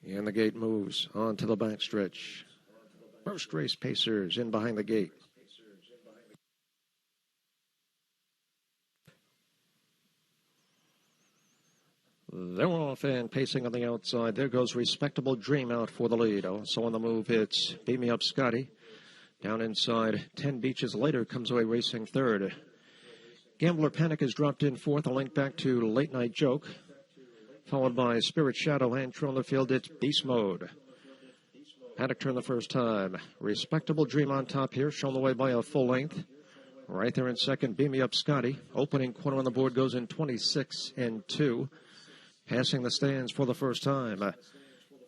And the gate moves on to the backstretch. First race pacers in behind the gate. They're off and pacing on the outside. There goes Respectable Dream out for the lead. Also on the move, it's Beat Me Up Scotty. Down inside, 10 Beaches Later comes away racing third. Gambler Panic has dropped in fourth. A link back to Late Night Joke. Followed by Spirit Shadow and True on the field. It's Beast Mode. Panic turned the first time. Respectable Dream on top here, shown the way by a full length. Right there in second, Beat Me Up Scotty. Opening corner on the board goes in 26 and 2. Passing the stands for the first time.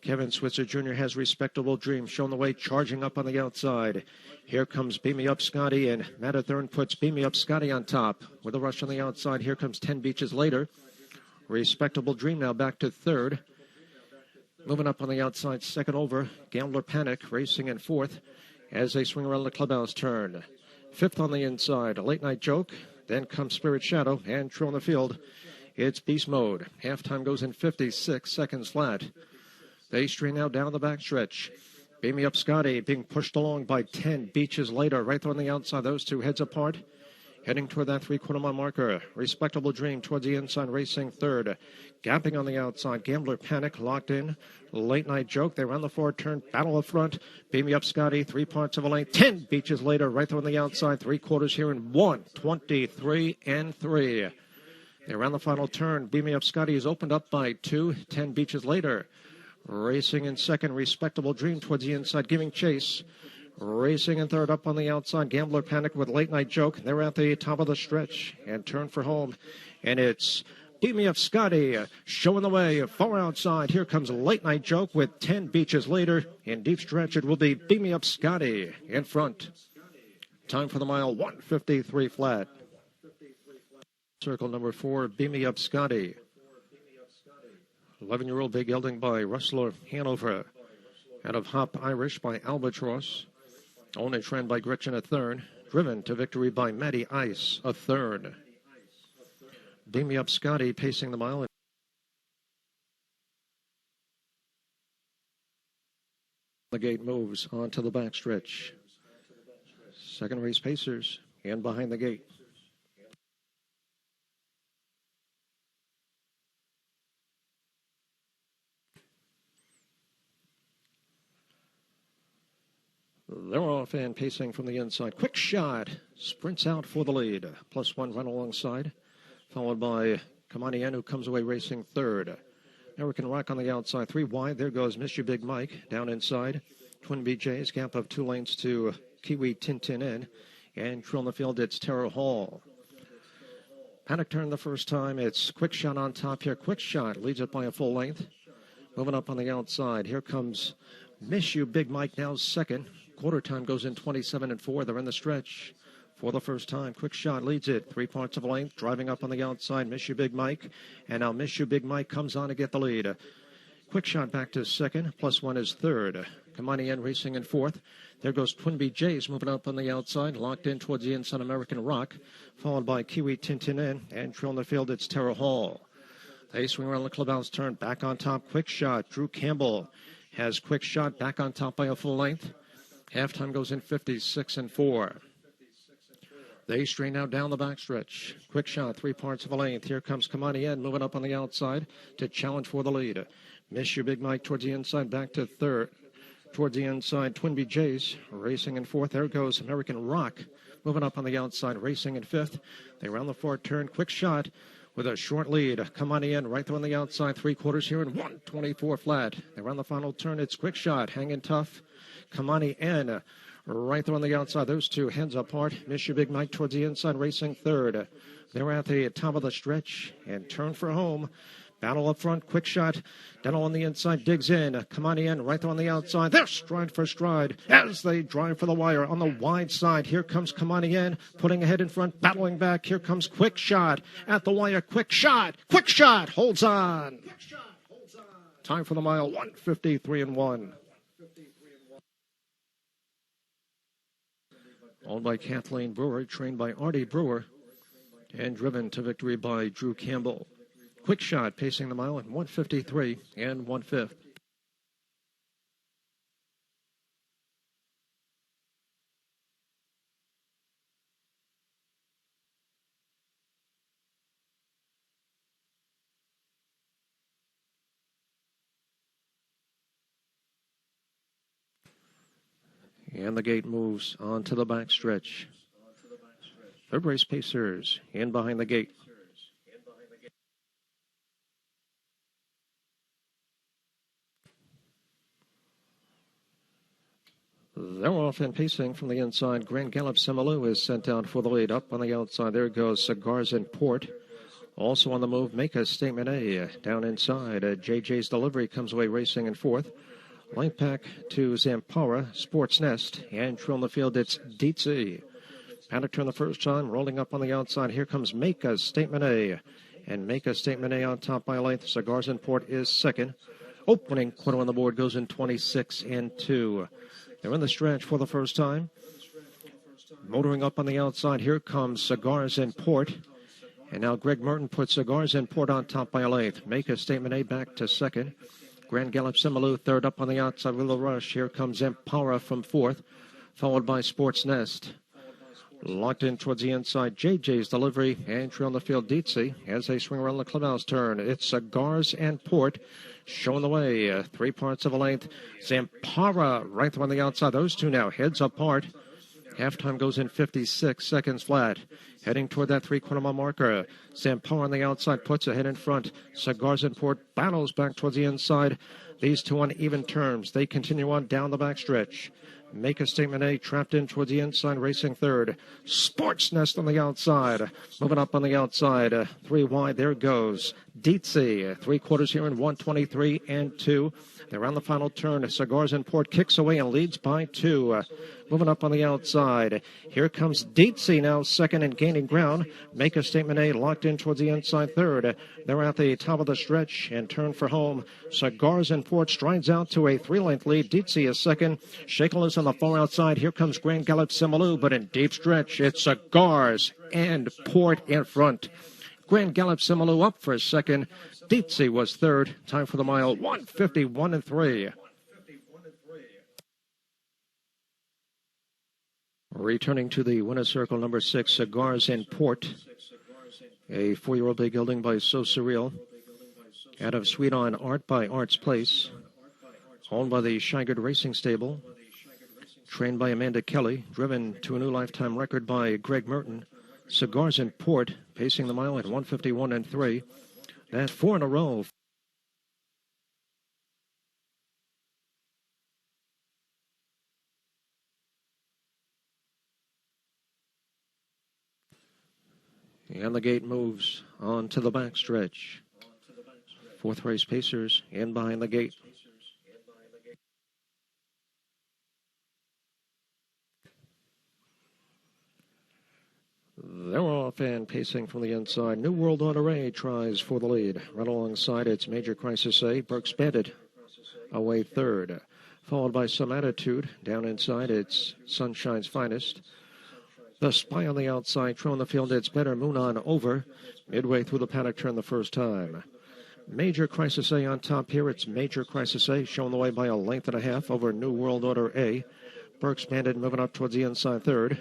Kevin Switzer Jr. has Respectable Dream shown the way, charging up on the outside. Here comes Beat Me Up Scotty, and Matt Athern puts Beat Me Up Scotty on top. With a rush on the outside, here comes 10 Beaches Later. Respectable Dream now back to third. Moving up on the outside, second over. Gambler Panic racing in fourth as they swing around the clubhouse turn. Fifth on the inside, a Late Night Joke. Then comes Spirit Shadow and True on the field. It's Beast Mode. Halftime goes in 56 seconds flat. They string now down the backstretch. Beat Me Up Scotty being pushed along by 10 Beaches Later. Right there on the outside, those two heads apart. Heading toward that three-quarter mile marker. Respectable Dream towards the inside, racing third. Gapping on the outside, Gambler Panic locked in. Late Night Joke, they round the forward turn, battle up front. Beat Me Up Scotty, 3 parts of a length. 10 Beaches Later, right there on the outside, three-quarters here in 1:23 and 3. Around the final turn, Beat Me Up Scotty is opened up by 2, 10 Beaches Later. Racing in second, Respectable Dream towards the inside, giving chase. Racing in third, up on the outside, Gambler Panic with Late Night Joke. They're at the top of the stretch and turn for home. And it's Beat Me Up Scotty showing the way far outside. Here comes Late Night Joke with 10 Beaches Later. In deep stretch, it will be Beat Me Up Scotty in front. Time for the mile, 1:53 flat. Circle number 4, Beat Me Up Scotty. 11-year-old big gelding by Rustler Hanover. Out of Hop Irish by Albatross. Owned and trained by Gretchen a third. Driven to victory by Matty Ice a third. Beat Me Up Scotty pacing the mile. The gate moves onto the backstretch. Second race pacers and behind the gate. They're off and pacing from the inside. Quick Shot sprints out for the lead. +1 run alongside. Followed by Kamani N, who comes away racing third. American Rock on the outside. 3 wide. There goes Miss You Big Mike down inside. Twin BJ's gap of 2 lanes to Kiwi Tintin N. And True on the field, it's Terror Hall. Panic turn the first time. It's Quick Shot on top here. Quick Shot leads it by a full length. Moving up on the outside. Here comes Miss You Big Mike now second. Quarter time goes in 27 and 4. They're in the stretch for the first time. Quick Shot leads it 3 parts of a length. Driving up on the outside, Miss You Big Mike. And now Miss You Big Mike comes on to get the lead. Quick Shot back to second. +1 is third. Kamani N racing in fourth. There goes Twin BJ's moving up on the outside. Locked in towards the inside, American Rock. Followed by Kiwi Tintin N. And True on the field, it's Terror Hall. They swing around the clubhouse turn. Back on top, Quick Shot. Drew Campbell has Quick Shot back on top by a full length. Halftime goes in 56 and 4. They strain now down the backstretch. Quick Shot, 3 parts of a length. Here comes Kamani N moving up on the outside to challenge for the lead. Miss You Big Mike towards the inside, back to third. Towards the inside, Twin BJ's racing in fourth. There goes American Rock moving up on the outside, racing in fifth. They round the forward turn. Quick Shot with a short lead. Kamani N right there on the outside, 3/4 here in 1:24 flat. They round the final turn. It's Quick Shot hanging tough. Kamani N right there on the outside. Those two heads apart. Miss You Big Mike towards the inside, racing third. They're at the top of the stretch and turn for home. Battle up front. Quick Shot. Dental on the inside. Digs in. Kamani N right there on the outside. They're stride for stride as they drive for the wire on the wide side. Here comes Kamani N putting ahead in front. Battling back. Here comes Quick Shot at the wire. Quick Shot. Quick Shot holds on. Time for the mile. 1:53 and 1. Owned by Kathleen Brewer, trained by Artie Brewer, and driven to victory by Drew Campbell. Quick Shot pacing the mile at 1:53 and 1/5. And the gate moves on to the backstretch. Third race Pacers in behind the gate. They're off and pacing from the inside. Grand Gallop Similu is sent out for the lead. Up on the outside, there goes Cigars in Port. Also on the move, Make a Statement A. Down inside, JJ's Delivery comes away racing in fourth. Light pack to Zampara, Sports Nest. And true on the field, it's Dietzy. Paddock turn the first time, rolling up on the outside. Here comes Make a Statement A. And Make a Statement A on top by a length. Cigars in Port is second. Opening quarter on the board goes in 26 and 2. They're in the stretch for the first time. Motoring up on the outside, here comes Cigars in Port. And now Greg Merton puts Cigars in Port on top by a length. Make a Statement A back to second. Grand Gallop Similu third up on the outside with a rush. Here comes Empara from fourth, followed by Sports Nest. Locked in towards the inside, JJ's Delivery. Entry on the field, Dietzy, as they swing around the clubhouse turn. It's Cigars and Port showing the way. 3 parts of a length. Zampara right there on the outside. Those two now heads apart. Halftime goes in 56 seconds flat. Heading toward that 3-quarter mile marker. Zampara on the outside puts ahead in front. Cigars in Port battles back towards the inside. These two on even terms. They continue on down the backstretch. Make a Statement A trapped in towards the inside, racing third. Sports Nest on the outside. Moving up on the outside. 3 wide. There goes Dietzy. 3/4 here in 1:23 and 2. They're on the final turn. Cigars in Port kicks away and leads by 2. Moving up on the outside. Here comes Dietzy now second and gaining ground. Make a Statement A locked in towards the inside third. They're at the top of the stretch and turn for home. Cigars in Port strides out to a 3-length lead. Dietzy is second. Shaking loose on the far outside. Here comes Grand Gallop Similu, but in deep stretch, it's Cigars and Port in front. Grand Gallop Similu up for a second. Dietzy was third. Time for the mile, 1:51 and 3. Returning to the winner's circle, number 6, Cigars in Port. A 4-year-old big gelding by So Surreal. Out of Sweet On Art by Art's Place. Owned by the Shigard Racing Stable. Trained by Amanda Kelly. Driven to a new lifetime record by Greg Merton. Cigars in Port, pacing the mile at 1:51 and 3. That's 4 in a row. And the gate moves on to the backstretch. 4th race Pacers in behind the gate. They're off and pacing from the inside. New World Order A tries for the lead. Right alongside it's Major Crisis A. Burke's Bandit away third. Followed by Some Attitude. Down inside it's Sunshine's Finest. The Spy on the outside. True on the field, it's Better Moon on over. Midway through the paddock turn the first time. Major Crisis A on top here. It's Major Crisis A showing the way by a length and a half over New World Order A. Burke's Bandit moving up towards the inside third.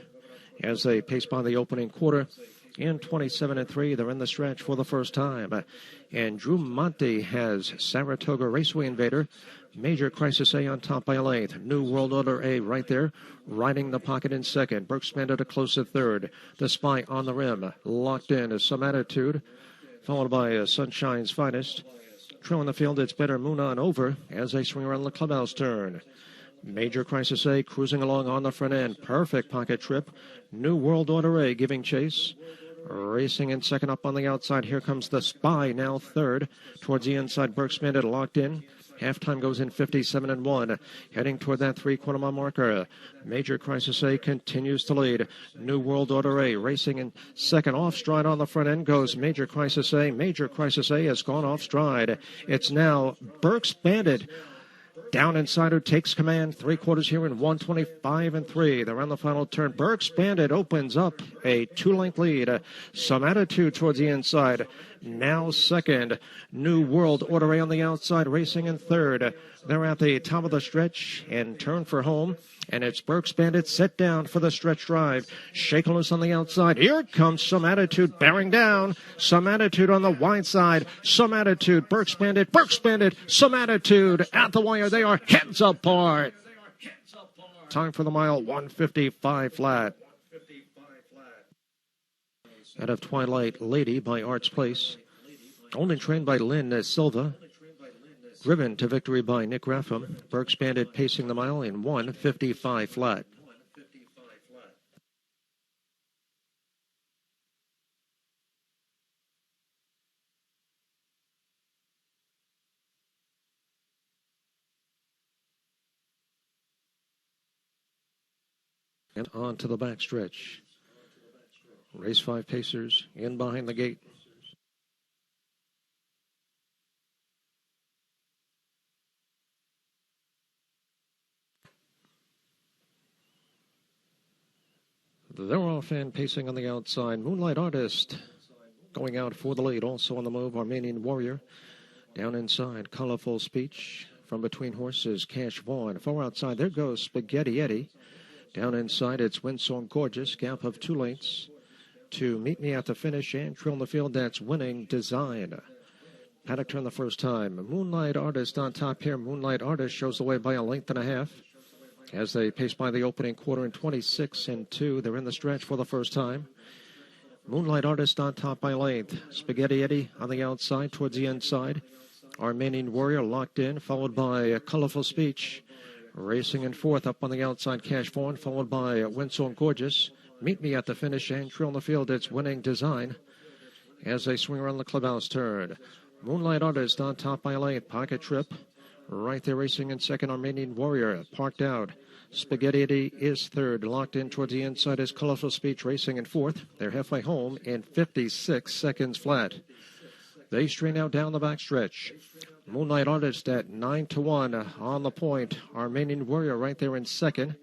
As they pace by the opening quarter. In 27 and 3, they're in the stretch for the first time. And Drew Monte has Saratoga Raceway Invader. Major Crisis A on top by a length. New World Order A right there, riding the pocket in second. Burke's Bandit a close at third. The Spy on the rim, locked in as Some Attitude, followed by Sunshine's Finest. True on the field, it's Better Moon on over as they swing around the clubhouse turn. Major Crisis A cruising along on the front end. Perfect pocket trip. New World Order A giving chase. Racing in second up on the outside. Here comes the Spy, now third. Towards the inside, Burke's Bandit locked in. Halftime goes in 57 and 1. Heading toward that 3-quarter mile marker. Major Crisis A continues to lead. New World Order A racing in second. Off stride on the front end goes Major Crisis A. Major Crisis A has gone off stride. It's now Burke's Bandit. Down inside who takes command. 3/4 here in 1:25 and 3. They're on the final turn. Burke's Bandit opens up a 2-length lead. Some Attitude towards the inside. Now second. New World Order A on the outside, racing in third. They're at the top of the stretch and turn for home. And it's Burke's Bandit set down for the stretch drive. Shaking loose on the outside. Here comes Some Attitude bearing down. Some Attitude on the wide side. Some Attitude. Burke's Bandit. Burke's Bandit. Some Attitude at the wire. They are heads apart. Time for the mile, 1:55 flat. Out of Twilight Lady by Arts Place. Owned and trained by Lynn Silva. Driven to victory by Nick Raffam. Burks Bandit pacing the mile in 1:55 flat. And on to the backstretch. Race 5 pacers in behind the gate. They're off and pacing on the outside. Moonlight Artist going out for the lead. Also on the move, Armenian Warrior. Down inside, Colorful Speech. From between horses, Cash Vaughn. Far outside, there goes Spaghetti Eddie. Down inside, it's Windsong Gorgeous. Gap of 2 lengths to Meet Me at the Finish. And trail in the field, that's Winning Design. Paddock turn the first time. Moonlight Artist on top here. Moonlight Artist shows the way by a length and a half. As they pace by the opening quarter in 26 and 2, they're in the stretch for the first time. Moonlight Artist on top by length. Spaghetti Eddie on the outside towards the inside. Armenian Warrior locked in, followed by Colorful Speech. Racing in fourth up on the outside, Cash Vaughn, followed by Windsong Gorgeous. Meet Me at the finish and trail in the field, it's Winning Design. As they swing around the clubhouse turn. Moonlight Artist on top by length. Pocket Trip. Right there racing in second, Armenian Warrior. Parked out. Spaghetti Eddie is third. Locked in towards the inside is Colorful Speech racing in fourth. They're halfway home in 56 seconds flat. They strain out down the backstretch. Moonlight Artist at 9-1 on the point. Armenian Warrior right there in second.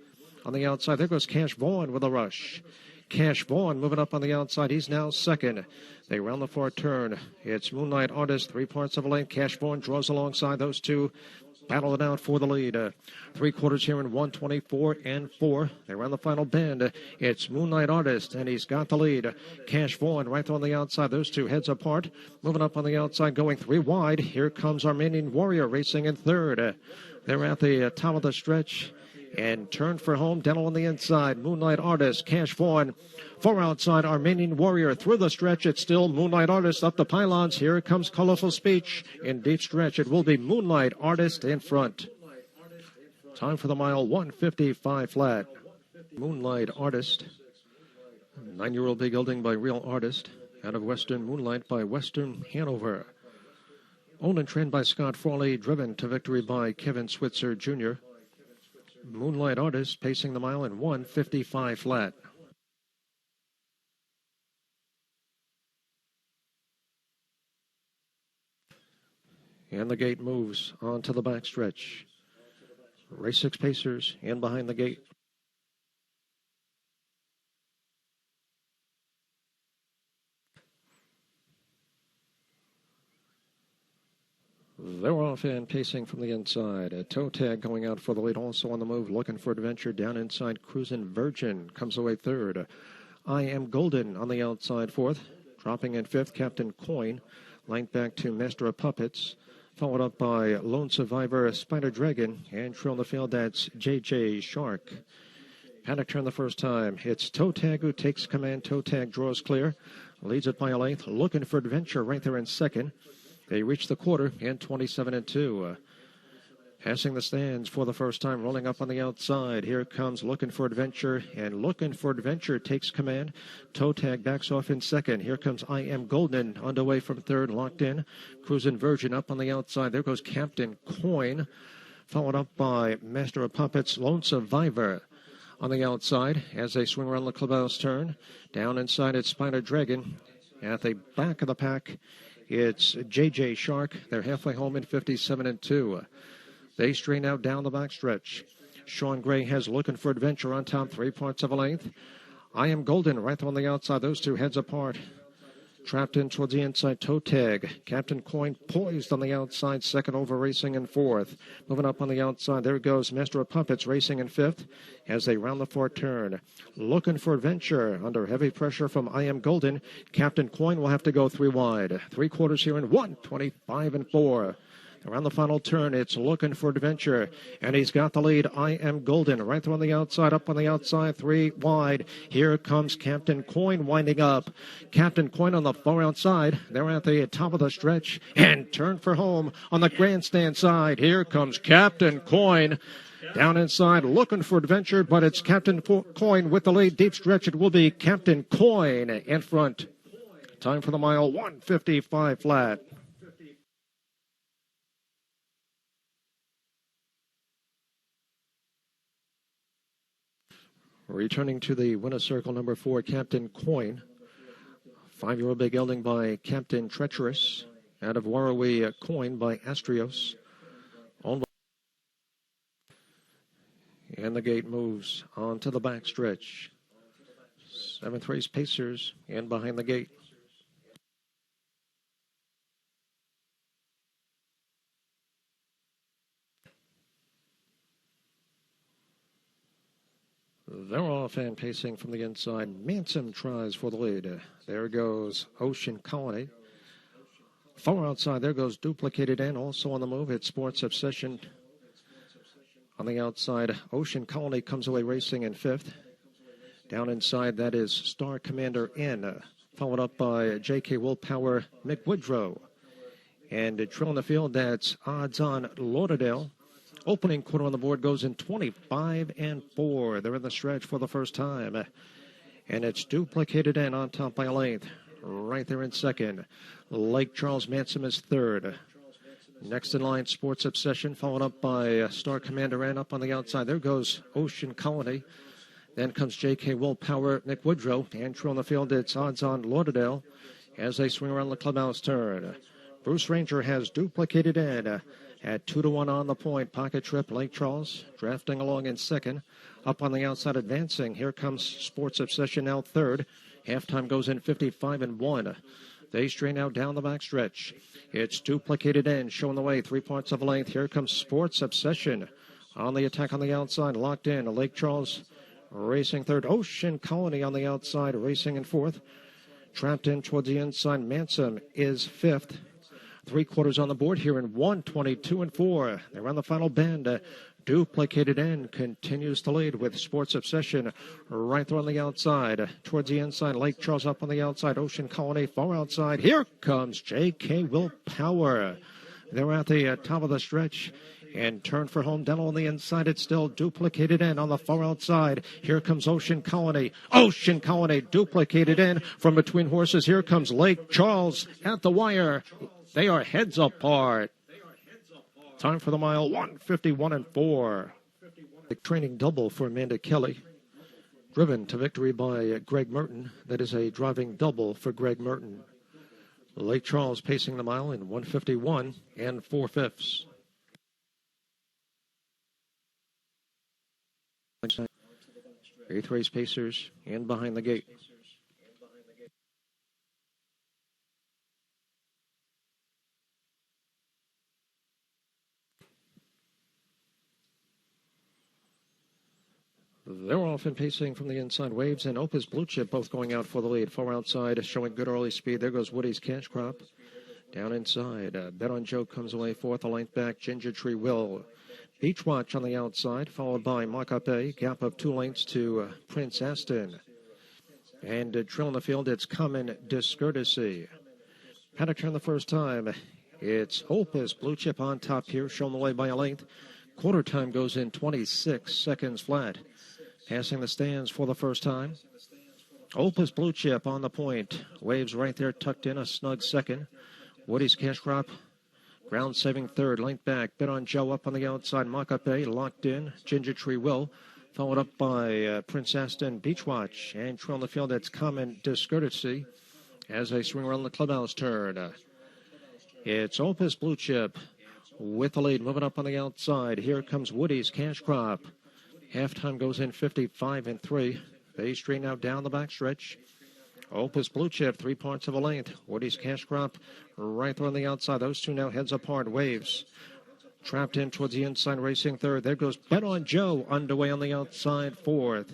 On the outside, there goes Cash Vaughn with a rush. Cash Vaughn moving up on the outside. He's now second. They round the far turn. It's Moonlight Artist, 3 parts of a length. Cash Vaughn draws alongside those two. Battle it out for the lead. 3/4 here in 1:24 and 4. They round the final bend. It's Moonlight Artist, and he's got the lead. Cash Vaughn right on the outside. Those two heads apart. Moving up on the outside, going 3 wide. Here comes Armenian Warrior racing in third. They're at the top of the stretch. And turn for home, Dental on the inside. Moonlight Artist, Cash Vaughn. Far outside, Armenian Warrior. Through the stretch, it's still Moonlight Artist up the pylons. Here comes Colorful Speech. In deep stretch, it will be Moonlight Artist in front. Time for the mile, 1:55 flat. Moonlight Artist. 9-year-old big gelding by Real Artist. Out of Western Moonlight by Western Hanover. Owned and trained by Scott Frawley. Driven to victory by Kevin Switzer Jr. Moonlight Artist pacing the mile in 1:55 flat. And the gate moves on to the backstretch. Race 6 pacers in behind the gate. They're off and pacing from the inside. A toe tag going out for the lead. Also on the move, looking for adventure. Down inside, Cruisin' Virgin comes away third. I Am Golden on the outside fourth. Dropping in fifth, Captain Coin. Length back to Master of Puppets. Followed up by Lone Survivor, Spider Dragon. And trail in the field, that's JJ Shark. Paddock turn the first time. It's Toe Tag who takes command. Toe Tag draws clear. Leads it by a length. Looking for adventure right there in second. They reach the quarter in 27 and 2. Passing the stands for the first time, rolling up on the outside. Here comes Looking for Adventure, and Looking for Adventure takes command. Toe Tag backs off in second. Here comes I Am Golden, underway from third, locked in. Cruisin' Virgin up on the outside. There goes Captain Coin, followed up by Master of Puppets, Lone Survivor. On the outside, as they swing around the clubhouse turn, down inside it's Spider Dragon. At the back of the pack, it's JJ Shark. They're halfway home in 57 and 2. They strain out down the backstretch. Sean Gray has Looking for Adventure on top, 3 parts of a length. I Am Golden right on the outside. Those two heads apart. Trapped in towards the inside, Toe Tag. Captain Coin poised on the outside, second over racing in fourth. Moving up on the outside, there goes Master of Puppets racing in fifth as they round the far turn. Looking for Adventure under heavy pressure from I Am Golden. Captain Coin will have to go 3 wide. 3/4 here in 1:25 and 4. Around the final turn, it's Looking for Adventure, and he's got the lead. I Am Golden, right there on the outside, up on the outside, 3 wide. Here comes Captain Coin winding up. Captain Coin on the far outside. They're at the top of the stretch, and turn for home on the grandstand side. Here comes Captain Coin. Down inside, Looking for Adventure, but it's Captain Coin with the lead. Deep stretch, it will be Captain Coin in front. Time for the mile, 1:55 flat. Returning to the winner circle, number 4, Captain Coin. 5-year-old big gelding by Captain Treacherous. Out of Warrawee, Coin by Astrios. And the gate moves on to the back stretch. 7th race Pacers and behind the gate. They're off and pacing from the inside. Manson tries for the lead. There goes Ocean Colony. Far outside, there goes Duplicated and also on the move. It's Sports Obsession. On the outside, Ocean Colony comes away racing in 5th. Down inside, that is Star Commander N, followed up by J.K. Willpower McWoodrow. And trailing the field, that's Odds On Lauderdale. Opening quarter on the board goes in 25 and 4. They're in the stretch for the first time. And it's Duplicated N on top by a length. Right there in second. Lake Charles Manson is third. Next in line, Sports Obsession, followed up by Star Commander N up on the outside. There goes Ocean Colony. Then comes J.K. Willpower McWoodrow. And trailing the field, it's Odds On Lauderdale as they swing around the clubhouse turn. Bruce Ranger has Duplicated N at 2-1 on the point. Pocket Trip, Lake Charles, drafting along in second. Up on the outside, advancing. Here comes Sports Obsession now third. Halftime goes in 55 and 1. They strain out down the back stretch. It's Duplicated N showing the way, 3 parts of a length. Here comes Sports Obsession on the attack on the outside, locked in. Lake Charles racing third. Ocean Colony on the outside, racing in fourth. Trapped in towards the inside, Manson is fifth. 3/4 on the board here in 1:22 and 4. They're on the final bend. Duplicated N continues to lead with Sports Obsession right there on the outside. Towards the inside, Lake Charles up on the outside. Ocean Colony far outside. Here comes J.K. Willpower. They're at the top of the stretch. And turn for home. Dental on the inside. It's still Duplicated N on the far outside. Here comes Ocean Colony. Ocean Colony Duplicated N from between horses. Here comes Lake Charles at the wire. They are heads apart. Time for the mile, 1:51 and 4. The training double for Amanda Kelly. Driven to victory by Greg Merton. That is a driving double for Greg Merton. Lake Charles pacing the mile in 1:51 and 4/5. 8th race Pacers and behind the gate. They're off and pacing from the inside. Waves and Opus Blue Chip both going out for the lead. Far outside, showing good early speed. There goes Woody's Cash Crop. Down inside, Bet on Joe comes away fourth. A length back, Ginger Tree Will. Beach Watch on the outside, followed by Mock-Up A. Gap of 2 lengths to Prince Aston. And trailing the field, it's Common Discourtesy. Paddock turn the first time. It's Opus Blue Chip on top here, shown the way by a length. Quarter time goes in 26 seconds flat. Passing the stands for the first time. Opus Blue Chip on the point. Waves right there tucked in, a snug second. Woody's Cash Crop, ground saving third. Length back, Bet on Joe up on the outside. Mock-Up A locked in. Ginger Tree Will, followed up by Prince Aston, Beach Watch. And trailing the field, that's Common Discourtesy as they swing around the clubhouse turn. It's Opus Blue Chip with the lead, moving up on the outside. Here comes Woody's Cash Crop. Halftime goes in 55 and 3. They straighten out down the backstretch. Opus Blue Chip, 3 parts of a length. Woody's Cash Crop right there on the outside. Those two now heads apart. Waves trapped in towards the inside, racing third. There goes Bet on Joe underway on the outside, fourth.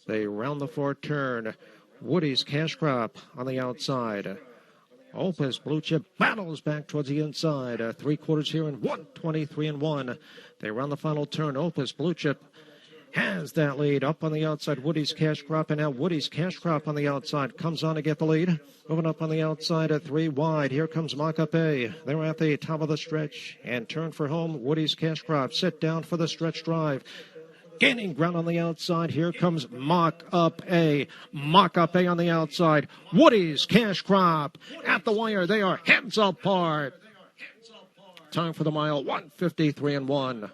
They round the fourth turn. Woody's Cash Crop on the outside. Opus Blue Chip battles back towards the inside. 3/4 here in 1:23-1. They run the final turn. Opus Blue Chip has that lead up on the outside. Woody's Cash Crop, and now Woody's Cash Crop on the outside comes on to get the lead. Moving up on the outside at 3 wide. Here comes Mock-Up A. They're at the top of the stretch and turn for home. Woody's Cash Crop sit down for the stretch drive. Gaining ground on the outside. Here comes Mock-Up A. Mock-Up A on the outside. Woody's Cash Crop at the wire. They are heads apart. Time for the mile, 1:53-1.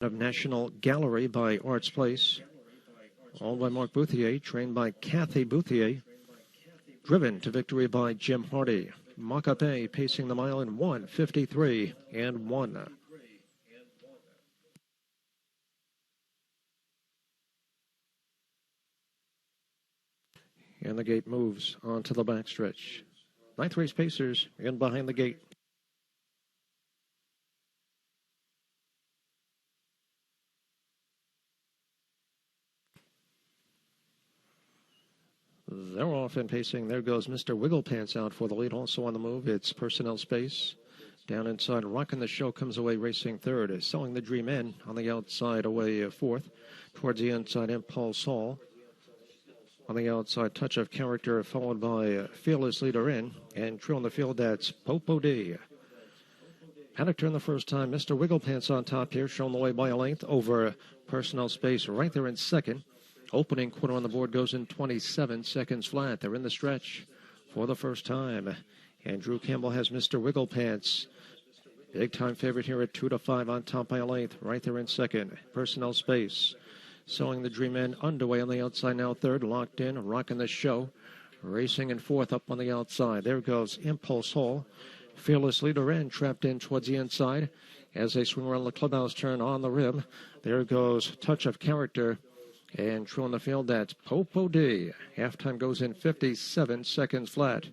Of National Gallery by Arts Place. Owned by Mark Bouthier. Trained by Kathy Bouthier. Driven to victory by Jim Hardy. Mock-Up A pacing the mile in 1:53-1. And the gate moves onto the backstretch. Ninth race pacers in behind the gate. They're off and pacing. There goes Mr. Wigglepants out for the lead. Also on the move, it's Personnel Space. Down inside, Rockin' the Show comes away racing third. Selling the Dream In on the outside away fourth. Towards the inside, Impulse Hall. On the outside, Touch of Character, followed by Fearless Leader In. And true on the field, that's Popo D. Paddock turn the first time. Mr. Wigglepants on top here, shown the way by a length over Personnel Space right there in second. Opening quarter on the board goes in 27 seconds flat. They're in the stretch for the first time. And Drew Campbell has Mr. Wigglepants. Big time favorite here at 2-5 on top by a length. Right there in second. Personnel Space. Sewing the Dream In underway on the outside now third. Locked in. Rocking the Show. Racing in fourth up on the outside. There goes Impulse Hall. Fearless Leader In trapped in towards the inside. As they swing around the clubhouse turn on the rim. There goes Touch of Character. And true on the field, that's Popo D. Halftime goes in 57 seconds flat.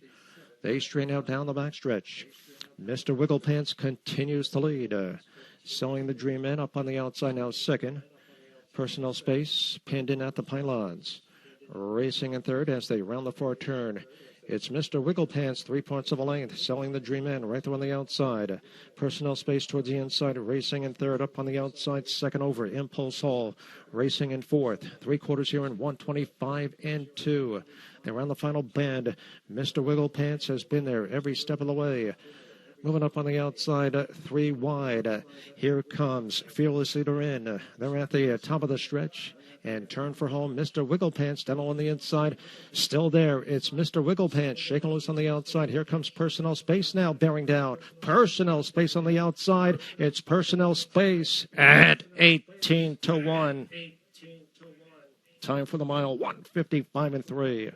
They straighten out down the backstretch. Mr. Wigglepants continues to lead. Selling the Dream In up on the outside now second. Personnel Space pinned in at the pylons. Racing in third as they round the far turn. It's Mr. Wigglepants, 3/4 of a length, selling the Dream In right there on the outside. Personnel Space towards the inside, racing in third, up on the outside, second over. Impulse Hall, racing in fourth. 3/4 here in 1:25-2. They're on the final bend. Mr. Wigglepants has been there every step of the way. Moving up on the outside, 3 wide. Here comes Fearless Leader In. They're at the top of the stretch. And turn for home, Mr. Wigglepants down on the inside. Still there, it's Mr. Wigglepants shaking loose on the outside. Here comes Personnel Space now bearing down. Personnel Space on the outside. It's Personnel Space at 18-1. Time for the mile, 1:55-3.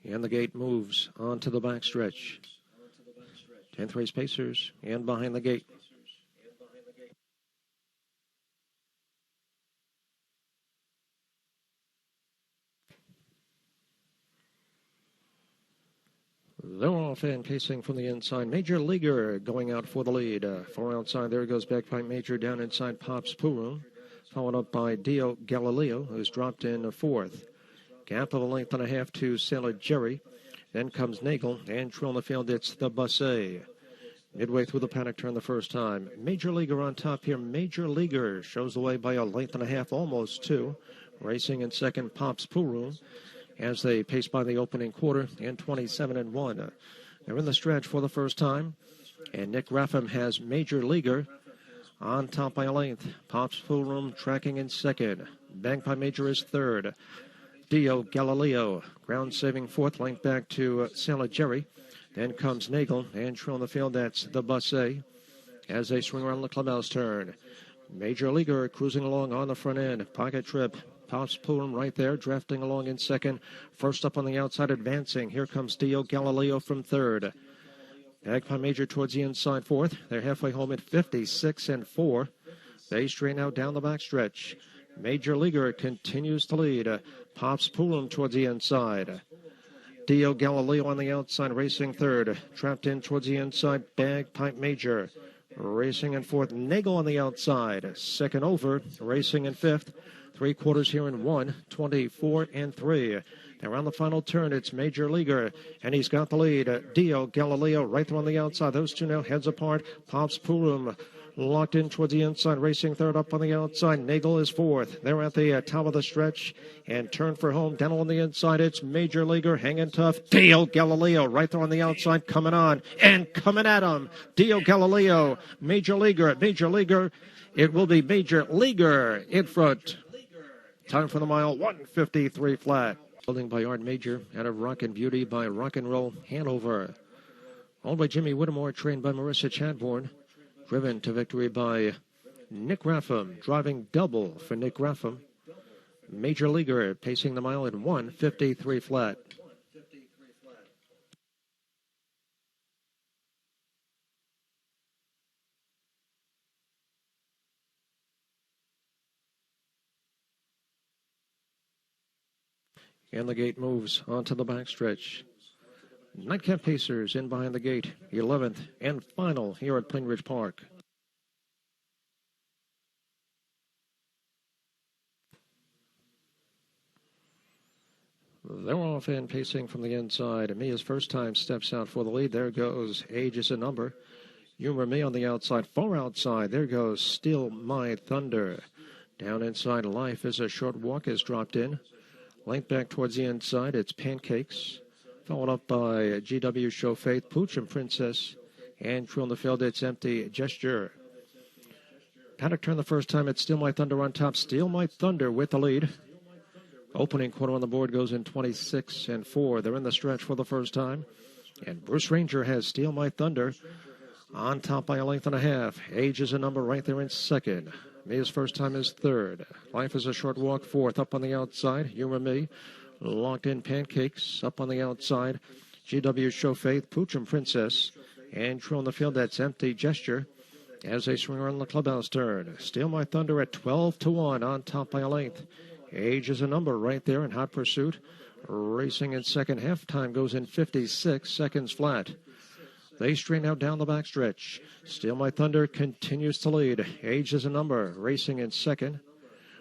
And the gate moves onto the backstretch. 10th race pacers and behind the gate. They're off and pacing from the inside. Major Leaguer going out for the lead. Far outside, there goes Bagpipe Major down inside Pop's Pool Room. Followed up by Dio Galileo, who's dropped in fourth. Gap of a length and a half to Sailor Jerry. Then comes Nagel, and true on the field, it's the Busset. Midway through the paddock turn the first time. Major Leaguer on top here. Major Leaguer shows the way by a length and a half, almost two. Racing in second, Pop's Pool Room, as they pace by the opening quarter in 27-1. They're in the stretch for the first time, and Nick Raffam has Major Leaguer on top by a length. Pop's Pool Room tracking in second. Bagpipe Major is third. Dio Galileo, ground-saving fourth, length back to Sailor Jerry. Then comes Nagel, and true on the field, that's the Busset, as they swing around the clubhouse turn. Major Leaguer cruising along on the front end. Pocket Trip, Pop's Pool Room right there, drafting along in second. First up on the outside, advancing. Here comes Dio Galileo from third. Bagpipe Major towards the inside fourth. They're halfway home at 56-4. They straighten out down the backstretch. Major Leaguer continues to lead. Pops Pulum towards the inside. Dio Galileo on the outside, racing third. Trapped in towards the inside, Bagpipe Major. Racing in fourth, Nagel on the outside. Second over, racing in fifth. 3/4 here in 1:24 and 3. Around the final turn, it's Major Leaguer, and he's got the lead. Dio Galileo right there on the outside. Those two now heads apart. Pops Pulum locked in towards the inside, racing third up on the outside. Nagel is fourth. They're at the top of the stretch and turn for home. Down on the inside, it's Major Leaguer hanging tough. Dio Galileo right there on the outside, coming on and coming at him. Dio Galileo, Major Leaguer. It will be Major Leaguer in front. Time for the mile, 1:53 flat. Building by Art Major, out of Rockin' Beauty by Rock and Roll Hanover. Owned by Jimmy Whittemore, trained by Marissa Chadbourne. Driven to victory by Nick Raffam, driving double for Nick Raffam. Major Leaguer pacing the mile in 1:53 flat. And the gate moves onto the backstretch. Nightcap Pacers in behind the gate, 11th and final here at Plainridge Park. They're off and pacing from the inside. Mia's first time steps out for the lead. There goes Age is a Number. Humor Me on the outside, far outside. There goes Still My Thunder. Down inside, Life is a Short Walk is dropped in. Length back towards the inside, it's Pancakes. Followed up by GW Show Faith, Pooch and Princess. And true on the field, it's Empty Gesture. Paddock turn the first time, it's Still My Thunder on top. Still My Thunder with the lead. Opening quarter on the board goes in 26 and 4. They're in the stretch for the first time. And Bruce Ranger has Steal My Thunder on top by a length and a half. Age is a Number right there in second. Mia's first time is third. Life is a Short Walk fourth. Up on the outside, Humor Me. Locked in Pancakes up on the outside. GW Show Faith, Pooch and Princess. And true on the field, that's Empty Gesture. As they swing around the clubhouse turn. Steal My Thunder at 12-1 on top by a length. Age is a Number right there in hot pursuit. Racing in second. Half time goes in 56 seconds flat. They straighten out down the backstretch. Steal My Thunder continues to lead. Age is a Number. Racing in second.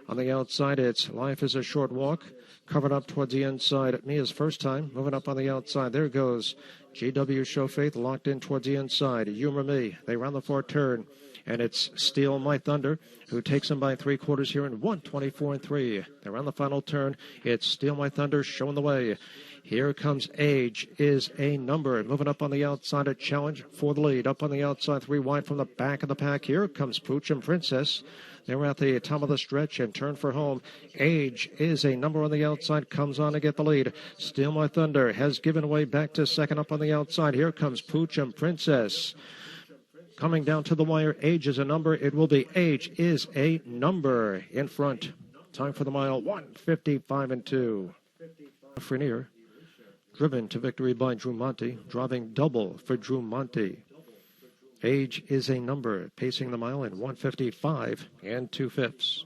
On the outside, it's Life is a Short Walk. Covered up towards the inside. Mia's first time. Moving up on the outside. There goes GW Show Faith. Locked in towards the inside. Humor Me. They round the fourth turn. And it's Steal My Thunder, who takes them by 3/4 here in 1:24 and 3. They're on the final turn. It's Steal My Thunder showing the way. Here comes Age is a Number. Moving up on the outside, a challenge for the lead. Up on the outside, 3 wide from the back of the pack. Here comes Pooch and Princess. They're at the top of the stretch and turn for home. Age is a Number on the outside. Comes on to get the lead. Steal My Thunder has given way back to second up on the outside. Here comes Pooch and Princess. Coming down to the wire, Age is a Number. It will be Age is a Number in front. Time for the mile, 1:55 and 2. Frenier, driven to victory by Drew Monty, driving double for Drew Monty. Age is a Number, pacing the mile in 1:55 and 2/5.